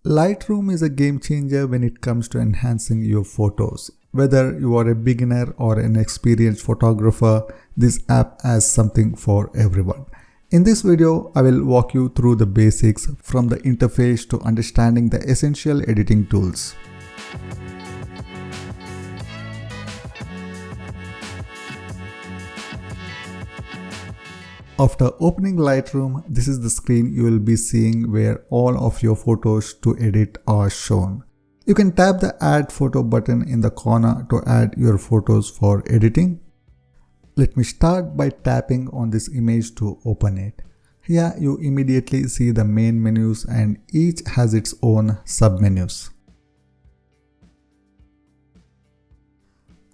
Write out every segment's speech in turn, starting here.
Lightroom is a game changer when it comes to enhancing your photos. Whether you are a beginner or an experienced photographer, this app has something for everyone. In this video, I will walk you through the basics from the interface to understanding the essential editing tools. After opening Lightroom, this is the screen you will be seeing where all of your photos to edit are shown. You can tap the Add Photo button in the corner to add your photos for editing. Let me start by tapping on this image to open it. Here you immediately see the main menus and each has its own sub-menus.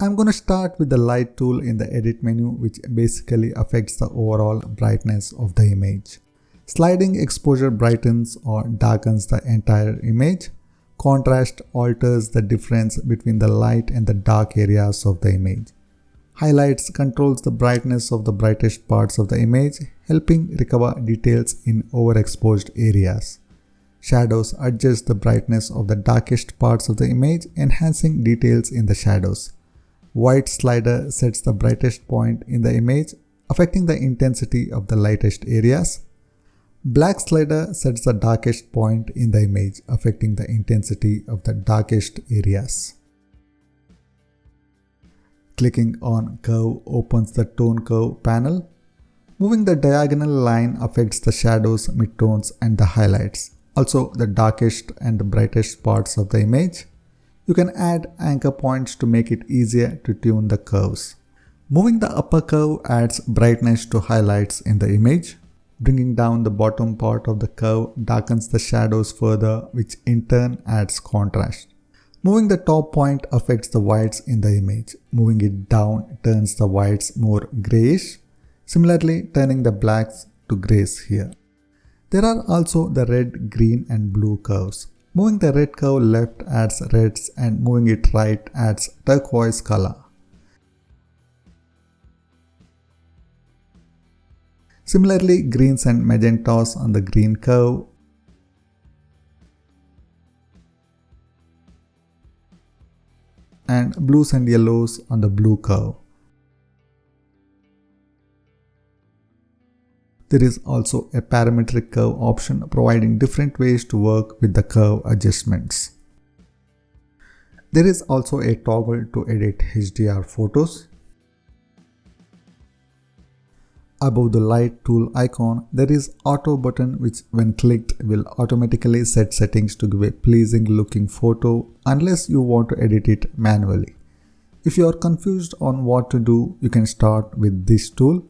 I'm going to start with the light tool in the edit menu, which basically affects the overall brightness of the image. Sliding exposure brightens or darkens the entire image. Contrast alters the difference between the light and the dark areas of the image. Highlights controls the brightness of the brightest parts of the image, helping recover details in overexposed areas. Shadows adjust the brightness of the darkest parts of the image, enhancing details in the shadows. White slider sets the brightest point in the image, affecting the intensity of the lightest areas. Black slider sets the darkest point in the image, affecting the intensity of the darkest areas. Clicking on Curve opens the Tone Curve panel. Moving the diagonal line affects the shadows, midtones, and the highlights, also the darkest and the brightest parts of the image. You can add anchor points to make it easier to tune the curves. Moving the upper curve adds brightness to highlights in the image. Bringing down the bottom part of the curve darkens the shadows further, which in turn adds contrast. Moving the top point affects the whites in the image. Moving it down turns the whites more grayish. Similarly, turning the blacks to grays here. There are also the red, green, and blue curves. Moving the red curve left adds reds and moving it right adds turquoise color. Similarly, greens and magentas on the green curve and blues and yellows on the blue curve. There is also a parametric curve option providing different ways to work with the curve adjustments. There is also a toggle to edit HDR photos. Above the light tool icon, there is auto button which when clicked will automatically set settings to give a pleasing looking photo unless you want to edit it manually. If you are confused on what to do, you can start with this tool.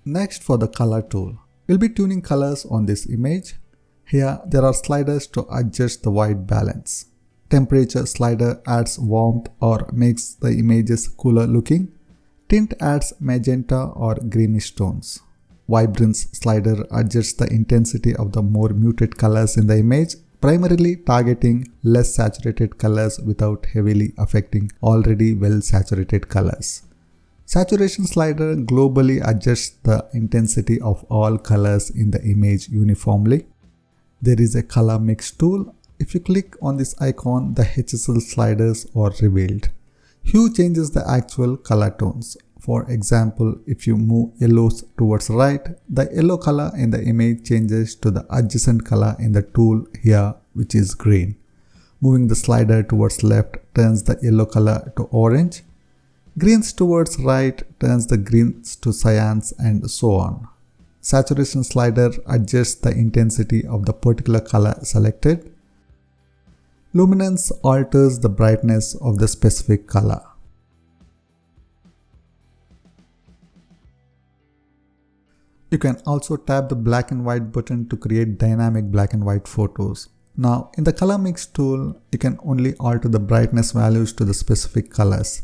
Next, for the color tool, we'll be tuning colors on this image. Here there are sliders to adjust the white balance. Temperature slider adds warmth or makes the images cooler looking. Tint adds magenta or greenish tones. Vibrance slider adjusts the intensity of the more muted colors in the image, primarily targeting less saturated colors without heavily affecting already well saturated colors. Saturation slider globally adjusts the intensity of all colors in the image uniformly. There is a color mix tool. If you click on this icon, the HSL sliders are revealed. Hue changes the actual color tones. For example, if you move yellows towards right, the yellow color in the image changes to the adjacent color in the tool here, which is green. Moving the slider towards left turns the yellow color to orange. Greens towards right turns the greens to cyans and so on. Saturation slider adjusts the intensity of the particular color selected. Luminance alters the brightness of the specific color. You can also tap the black and white button to create dynamic black and white photos. Now, in the color mix tool, you can only alter the brightness values to the specific colors.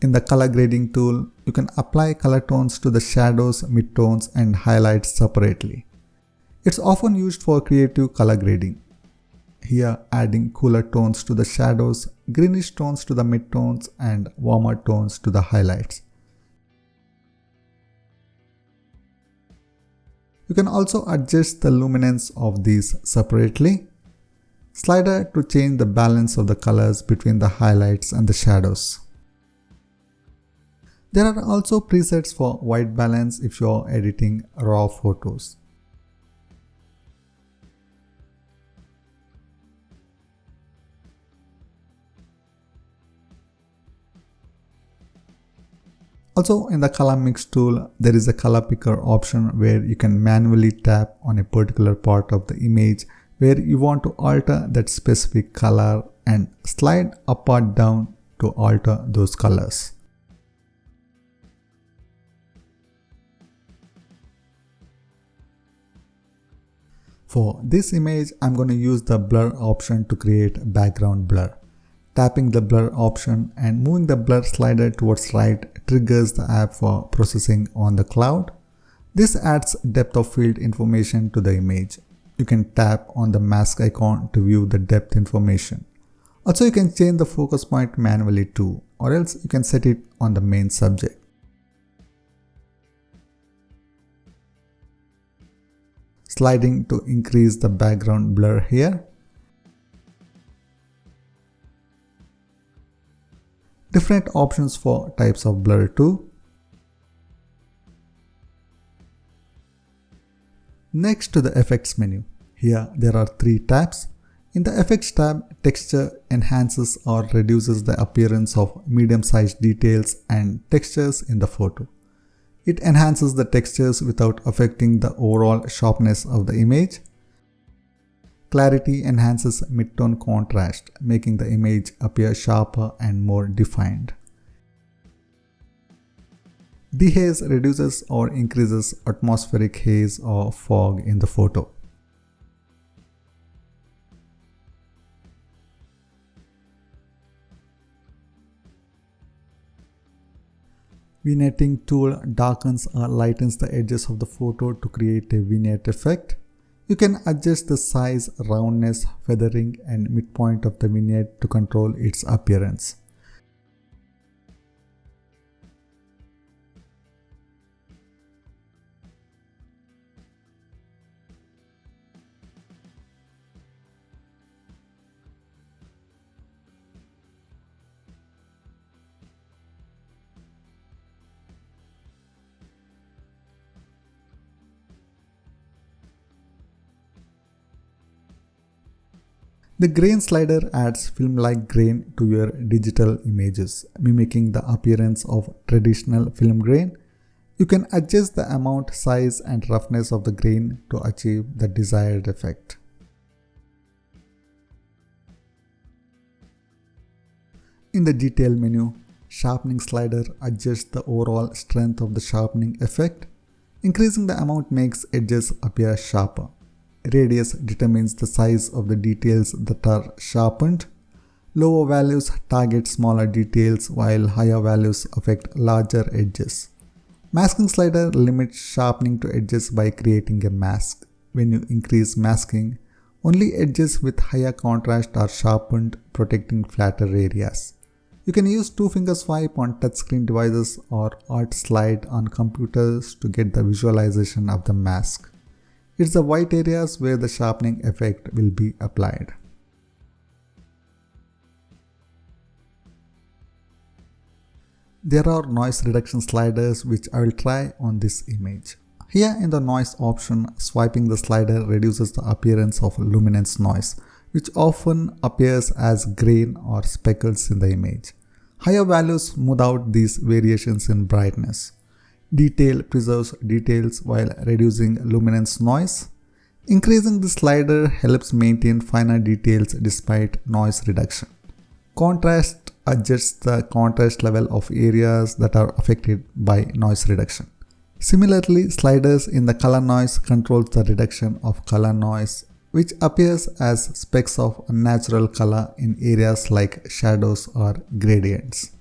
In the color grading tool, you can apply color tones to the shadows, midtones, and highlights separately. It's often used for creative color grading. Here adding cooler tones to the shadows, greenish tones to the midtones and warmer tones to the highlights. You can also adjust the luminance of these separately. Slider to change the balance of the colors between the highlights and the shadows. There are also presets for white balance if you are editing raw photos. Also in the color mix tool, there is a color picker option where you can manually tap on a particular part of the image where you want to alter that specific color and slide up or down to alter those colors. For this image, I'm going to use the blur option to create background blur. Tapping the blur option and moving the blur slider towards right triggers the app for processing on the cloud. This adds depth of field information to the image. You can tap on the mask icon to view the depth information. Also, you can change the focus point manually too, or else you can set it on the main subject. Sliding to increase the background blur here. Different options for types of blur too. Next to the effects menu. Here there are 3 tabs. In the effects tab, texture enhances or reduces the appearance of medium-sized details and textures in the photo. It enhances the textures without affecting the overall sharpness of the image. Clarity enhances mid-tone contrast, making the image appear sharper and more defined. Dehaze reduces or increases atmospheric haze or fog in the photo. Vignetting tool darkens or lightens the edges of the photo to create a vignette effect. You can adjust the size, roundness, feathering and midpoint of the vignette to control its appearance. The grain slider adds film-like grain to your digital images, mimicking the appearance of traditional film grain. You can adjust the amount, size and roughness of the grain to achieve the desired effect. In the detail menu, sharpening slider adjusts the overall strength of the sharpening effect. Increasing the amount makes edges appear sharper. Radius determines the size of the details that are sharpened. Lower values target smaller details while higher values affect larger edges. Masking slider limits sharpening to edges by creating a mask. When you increase masking, only edges with higher contrast are sharpened, protecting flatter areas. You can use 2-finger swipe on touchscreen devices or alt slide on computers to get the visualization of the mask. It's the white areas where the sharpening effect will be applied. There are noise reduction sliders which I will try on this image. Here in the noise option, swiping the slider reduces the appearance of luminance noise, which often appears as grain or speckles in the image. Higher values smooth out these variations in brightness. Detail preserves details while reducing luminance noise. Increasing the slider helps maintain finer details despite noise reduction. Contrast adjusts the contrast level of areas that are affected by noise reduction. Similarly, sliders in the color noise controls the reduction of color noise, which appears as specks of unnatural color in areas like shadows or gradients.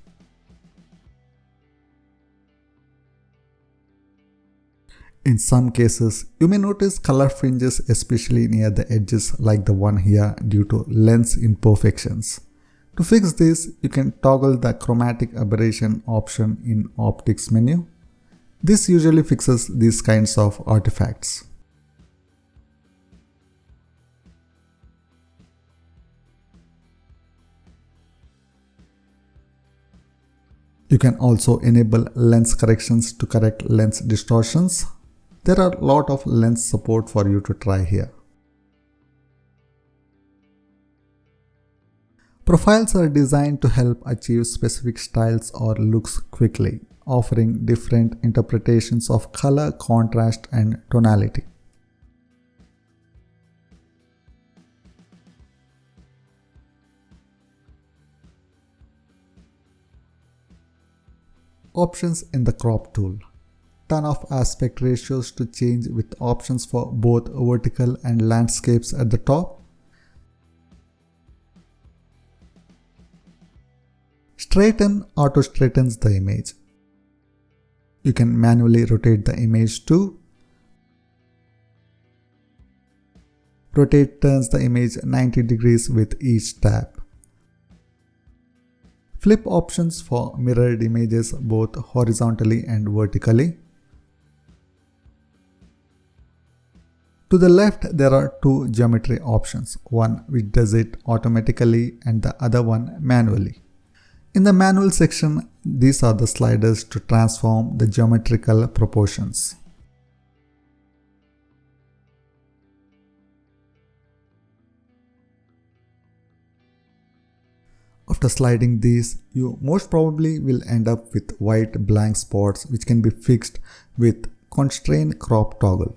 In some cases, you may notice color fringes especially near the edges like the one here due to lens imperfections. To fix this, you can toggle the chromatic aberration option in Optics menu. This usually fixes these kinds of artifacts. You can also enable lens corrections to correct lens distortions. There are a lot of lens support for you to try here. Profiles are designed to help achieve specific styles or looks quickly, offering different interpretations of color, contrast, and tonality. Options in the crop tool. Turn off aspect ratios to change with options for both vertical and landscapes at the top. Straighten auto straightens the image. You can manually rotate the image too. Rotate turns the image 90 degrees with each tap. Flip options for mirrored images both horizontally and vertically. To the left, there are two geometry options, one which does it automatically and the other one manually. In the manual section, these are the sliders to transform the geometrical proportions. After sliding these, you most probably will end up with white blank spots which can be fixed with Constrain Crop toggle.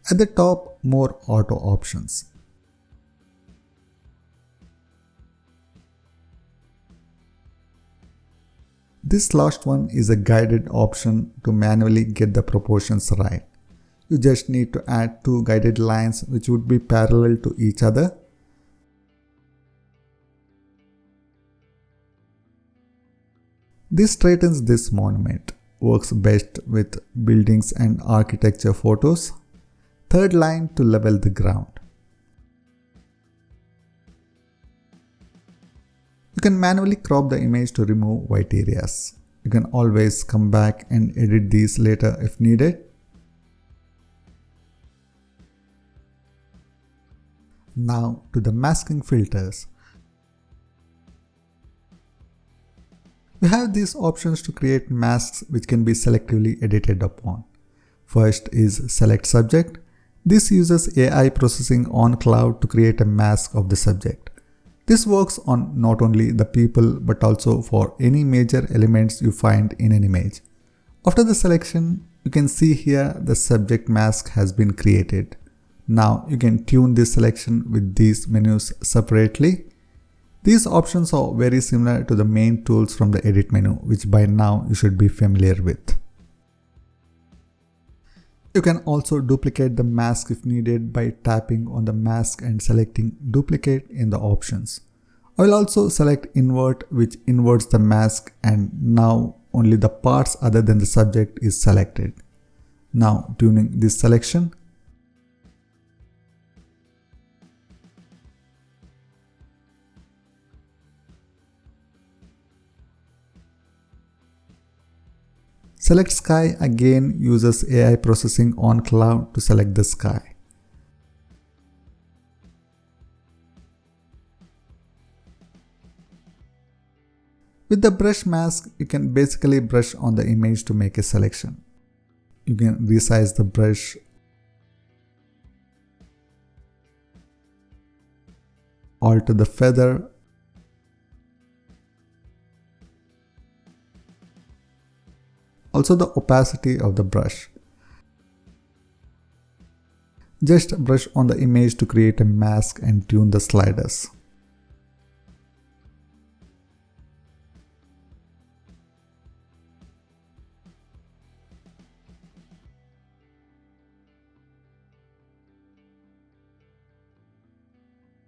At the top, more auto options. This last one is a guided option to manually get the proportions right. You just need to add two guided lines which would be parallel to each other. This straightens this monument, works best with buildings and architecture photos. Third line to level the ground. You can manually crop the image to remove white areas. You can always come back and edit these later if needed. Now to the masking filters. We have these options to create masks which can be selectively edited upon. First is Select Subject. This uses AI processing on cloud to create a mask of the subject. This works on not only the people but also for any major elements you find in an image. After the selection, you can see here the subject mask has been created. Now you can tune this selection with these menus separately. These options are very similar to the main tools from the edit menu, which by now you should be familiar with. You can also duplicate the mask if needed by tapping on the mask and selecting Duplicate in the options. I will also select Invert, which inverts the mask, and now only the parts other than the subject is selected. Now tuning this selection. Select Sky again uses AI processing on cloud to select the sky. With the brush mask, you can basically brush on the image to make a selection. You can resize the brush, alter the feather, also the opacity of the brush. Just brush on the image to create a mask and tune the sliders.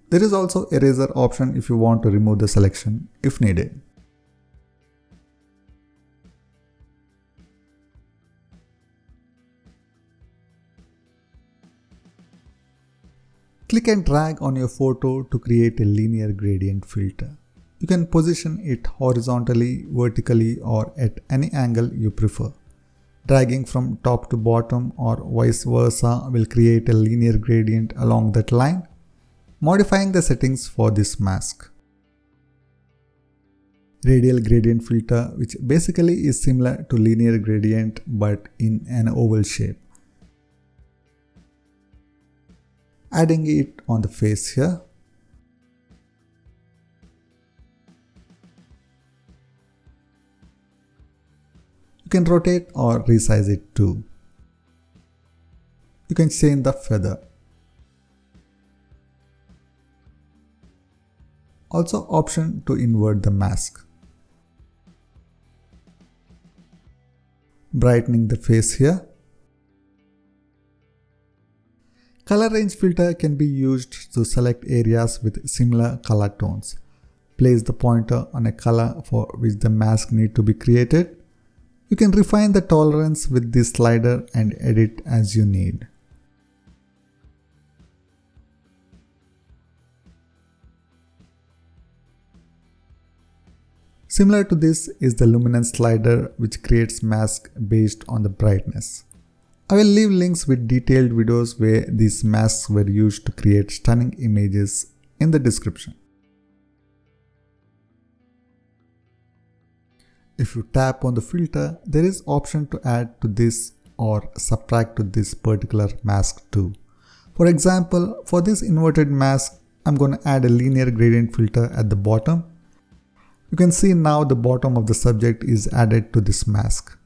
There is also eraser option if you want to remove the selection if needed. Click and drag on your photo to create a linear gradient filter. You can position it horizontally, vertically, or at any angle you prefer. Dragging from top to bottom or vice versa will create a linear gradient along that line. Modifying the settings for this mask. Radial gradient filter, which basically is similar to linear gradient but in an oval shape. Adding it on the face here. You can rotate or resize it too. You can change the feather. Also option to invert the mask. Brightening the face here. Color range filter can be used to select areas with similar color tones. Place the pointer on a color for which the mask needs to be created. You can refine the tolerance with this slider and edit as you need. Similar to this is the luminance slider, which creates mask based on the brightness. I will leave links with detailed videos where these masks were used to create stunning images in the description. If you tap on the filter, there is option to add to this or subtract to this particular mask too. For example, for this inverted mask, I'm going to add a linear gradient filter at the bottom. You can see now the bottom of the subject is added to this mask.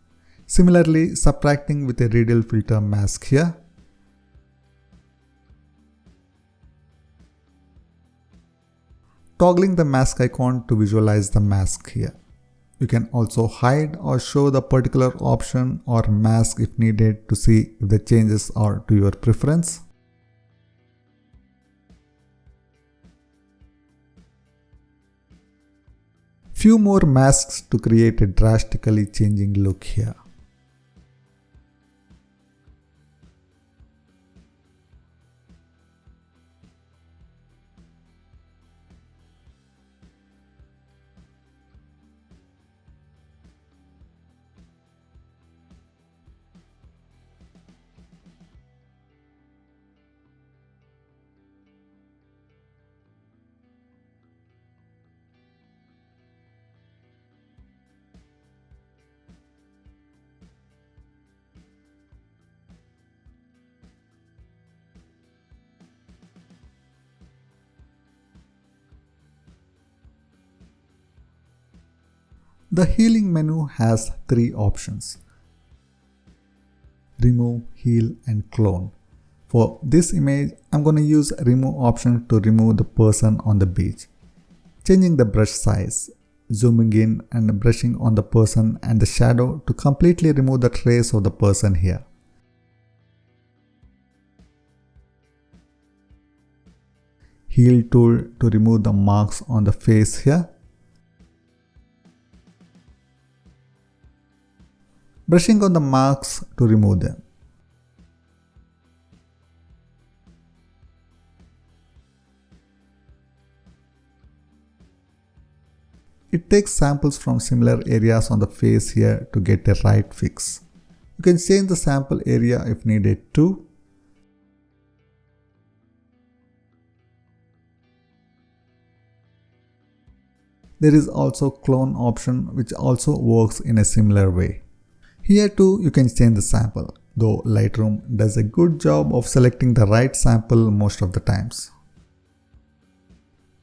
Similarly, subtracting with a radial filter mask here. Toggling the mask icon to visualize the mask here. You can also hide or show the particular option or mask if needed to see if the changes are to your preference. Few more masks to create a drastically changing look here. The healing menu has 3 options: remove, heal and clone. For this image, I'm going to use remove option to remove the person on the beach. Changing the brush size, zooming in and brushing on the person and the shadow to completely remove the trace of the person here. Heal tool to remove the marks on the face here. Brushing on the marks to remove them. It takes samples from similar areas on the face here to get a right fix. You can change the sample area if needed too. There is also clone option, which also works in a similar way. Here too you can change the sample, though Lightroom does a good job of selecting the right sample most of the times.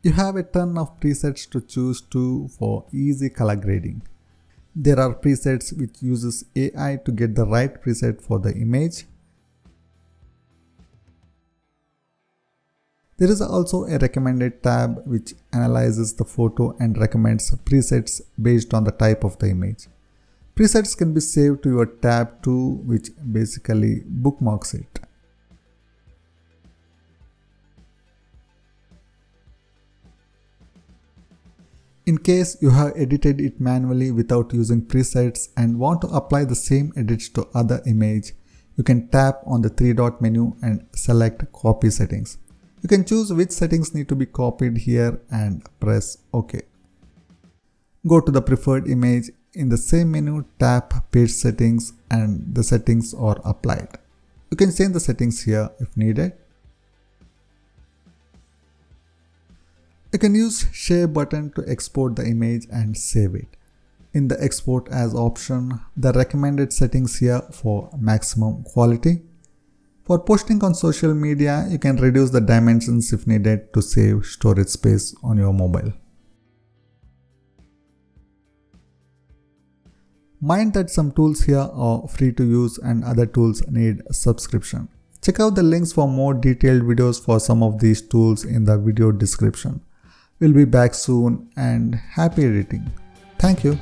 You have a ton of presets to choose to for easy color grading. There are presets which uses AI to get the right preset for the image. There is also a recommended tab which analyzes the photo and recommends presets based on the type of the image. Presets can be saved to your tab too, which basically bookmarks it. In case you have edited it manually without using presets and want to apply the same edits to other image, you can tap on the 3-dot menu and select Copy Settings. You can choose which settings need to be copied here and press OK. Go to the preferred image. In the same menu, tap Paste Settings and the settings are applied. You can change the settings here if needed. You can use Share button to export the image and save it. In the Export As option, the recommended settings here for maximum quality. For posting on social media, you can reduce the dimensions if needed to save storage space on your mobile. Mind that some tools here are free to use and other tools need a subscription. Check out the links for more detailed videos for some of these tools in the video description. We'll be back soon and happy editing. Thank you.